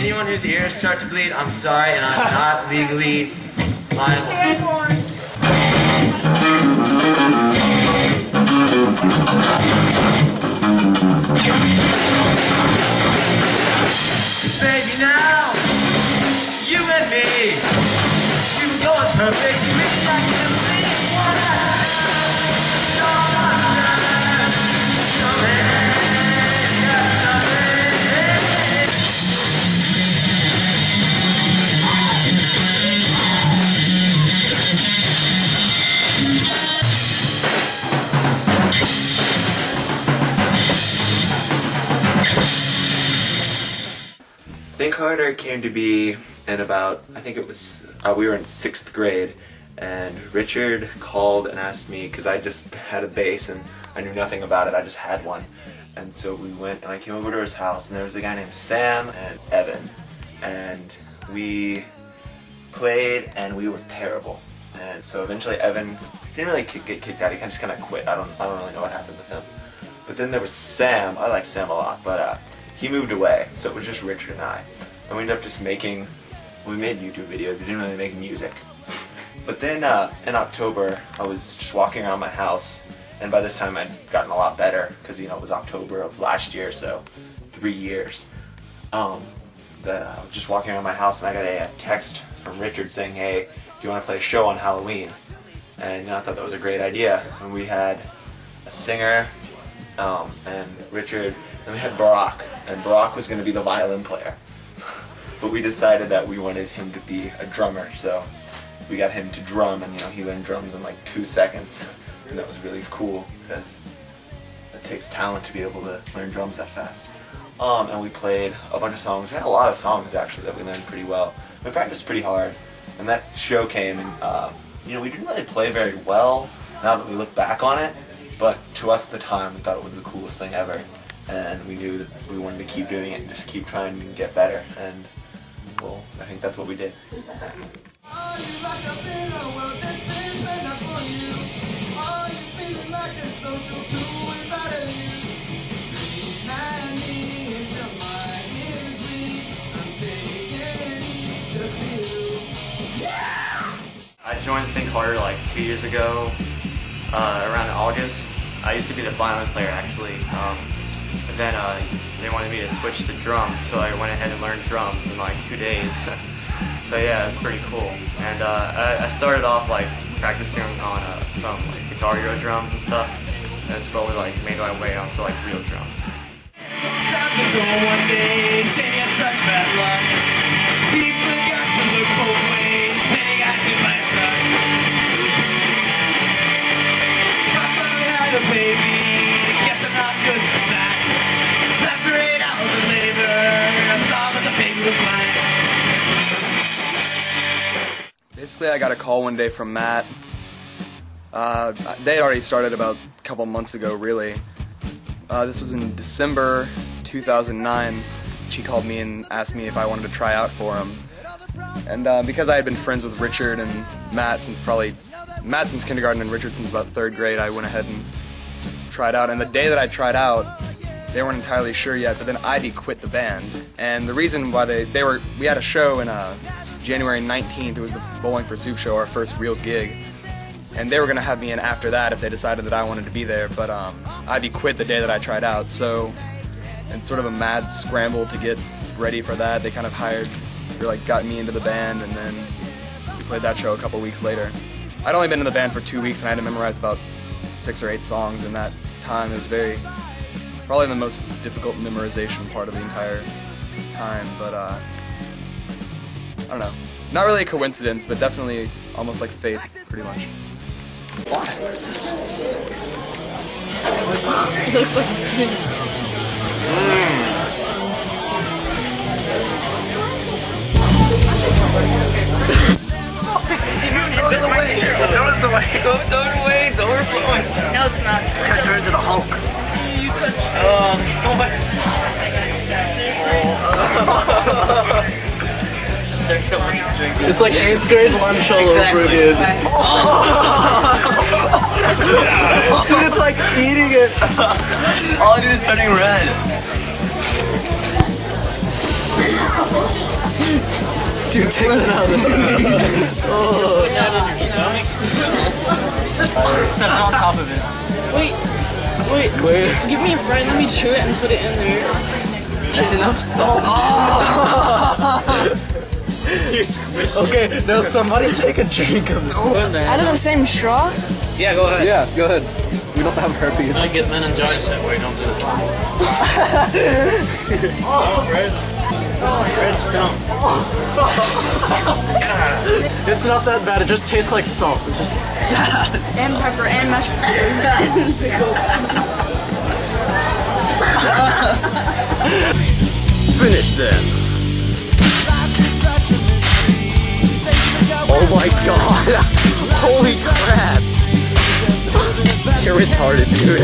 anyone whose ears start to bleed, I'm sorry, and I'm not legally liable. Baby, now, you and me, we were going perfect. We were like a million one. Think Harder came to be in about, I think it was, we were in 6th grade, and Richard called and asked me, because I just had a bass and I knew nothing about it, I just had one. And so we went and I came over to his house, and there was a guy named Sam and Evan, and we played and we were terrible. And so eventually Evan didn't really get kicked out, he just kind of quit. I don't really know what happened with him. But then there was Sam. I liked Sam a lot, but he moved away, so it was just Richard and I. And we ended up just making, we made YouTube videos, we didn't really make music. But then in October, I was just walking around my house, and by this time I'd gotten a lot better, because you know it was October of last year, so 3 years. I was just walking around my house, and I got a text from Richard saying, "Hey, do you want to play a show on Halloween?" And you know, I thought that was a great idea. And we had a singer, and Richard, and we had Barack, and Barack was going to be the violin player. But we decided that we wanted him to be a drummer, so we got him to drum, and you know, he learned drums in like 2 seconds. And that was really cool, because it takes talent to be able to learn drums that fast. And we played a bunch of songs. We had a lot of songs actually that we learned pretty well. We practiced pretty hard, and that show came, and you know, we didn't really play very well now that we look back on it, but to us at the time we thought it was the coolest thing ever, and we knew that we wanted to keep doing it and just keep trying to get better, and well, I think that's what we did. I joined Think Harder like 2 years ago, around August. I used to be the violin player actually, but then they wanted me to switch to drums, so I went ahead and learned drums in like 2 days. So yeah, it's pretty cool. And I started off like practicing on some like Guitar Hero drums and stuff, and slowly like made my way onto like real drums. Basically, I got a call one day from Matt. They had already started about a couple months ago, really. This was in December 2009. She called me and asked me if I wanted to try out for him. And because I had been friends with Richard and Matt since kindergarten and Richard since about 3rd grade, I went ahead and tried out. And the day that I tried out, they weren't entirely sure yet, but then Ivy quit the band. And the reason why we had a show in January 19th, it was the Bowling for Soup show, our first real gig. And they were going to have me in after that if they decided that I wanted to be there, but Ivy quit the day that I tried out, so in sort of a mad scramble to get ready for that, they kind of got me into the band, and then we played that show a couple weeks later. I'd only been in the band for 2 weeks, and I had to memorize about 6 or 8 songs in that time. It was probably the most difficult memorization part of the entire time, but I don't know. Not really a coincidence, but definitely almost like fate, pretty much. Why? It looks like pigs. Throw it away, it's overflowing. No, it's not. It turns into the Hulk. It's like 8th grade lunch all over again. Dude, it's like eating it. All I do is turning red. Dude, take that out of the Put that in your stomach. Set it on top of it. Wait. Give me a friend. Let me chew it and put it in there. That's enough salt. Okay, now somebody take a drink of it. Out of the same straw? Yeah, go ahead. Yeah, go ahead. We don't have herpes. I get meningitis that way, don't do it. Red stumps. It's not that bad, it just tastes like salt. It just... And pepper and mashed potatoes and pickles. Finish then. Oh my god! Holy crap! You're retarded, dude.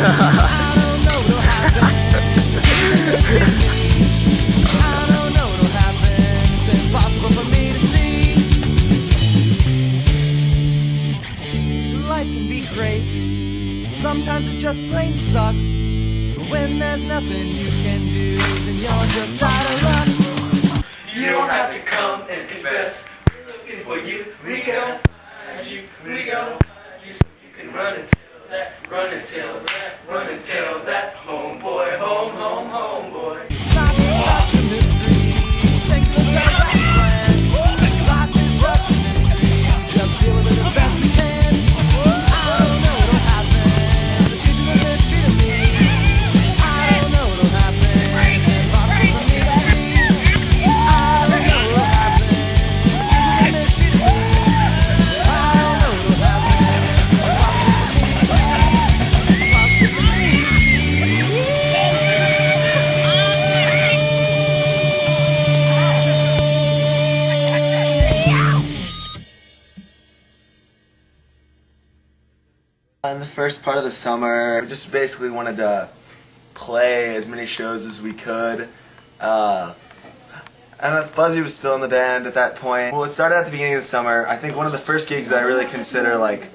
Life can be great. Sometimes it just plain sucks. But when there's nothing you can do, then you're just out of luck. You don't have to come and confess. We're looking for you. We can find you. We can you can run and tell that. Run and tell that. Run and tell that. Homeboy, home, boy. Life is such a mystery. Things look better than planned. Life is such a mystery. Just deal with it as best we can. I don't know what'll happen. The future's a mystery to me. I don't know what'll happen. It's impossible for me to see. I don't know what'll happen. The future's a mystery to me. I don't know what'll happen. It's impossible for me to see. Impossible for me to see. In the first part of the summer, we just basically wanted to play as many shows as we could. And Fuzzy was still in the band at that point. Well, it started at the beginning of the summer. I think one of the first gigs that I really consider like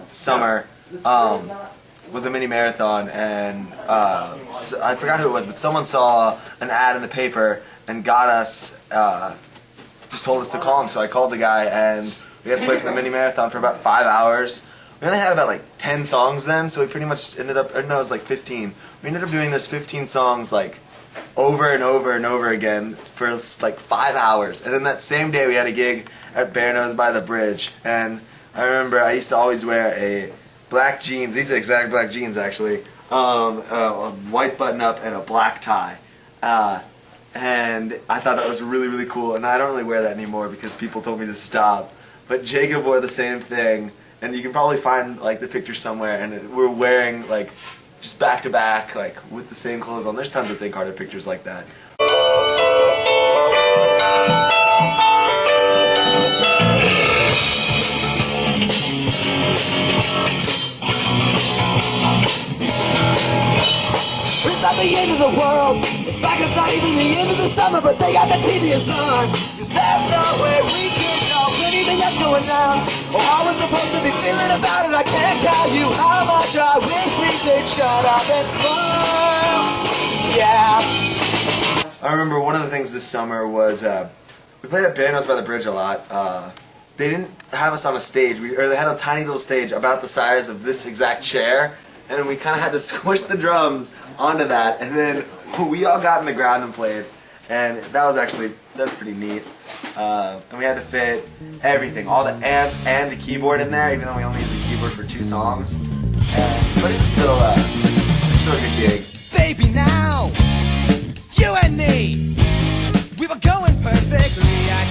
summer was a mini marathon, and I forgot who it was, but someone saw an ad in the paper and got us, just told us to call him. So I called the guy, and we had to play for the mini marathon for about 5 hours. We only had about like 10 songs then, so we pretty much ended up, or no, it was like 15. We ended up doing those 15 songs like over and over and over again for like 5 hours. And then that same day we had a gig at Bear Nose by the Bridge. And I remember I used to always wear a black jeans, these are exact black jeans actually, a white button up and a black tie. And I thought that was really, really cool. And I don't really wear that anymore because people told me to stop. But Jacob wore the same thing. And you can probably find like the picture somewhere, and we're wearing like just back to back, like with the same clothes on. There's tons of Think Harder pictures like that. It's not the end of the world. In fact, it's not even the end of the summer, but they got the tedious on. Cause there's no way we can know anything that's going down. Oh, how we're supposed to be feeling about it, I can't tell you how much I wish we could shut up and smile. Yeah. I remember one of the things this summer was we played at Bear Nose by the Bridge a lot. They didn't have us on a stage, or they had a tiny little stage about the size of this exact chair, and we kind of had to squish the drums onto that, and then we all got in the ground and played, and that was pretty neat. And we had to fit everything, all the amps and the keyboard in there, even though we only used the keyboard for 2 songs. But it was still a good gig. Baby, now, you and me, we were going perfectly. I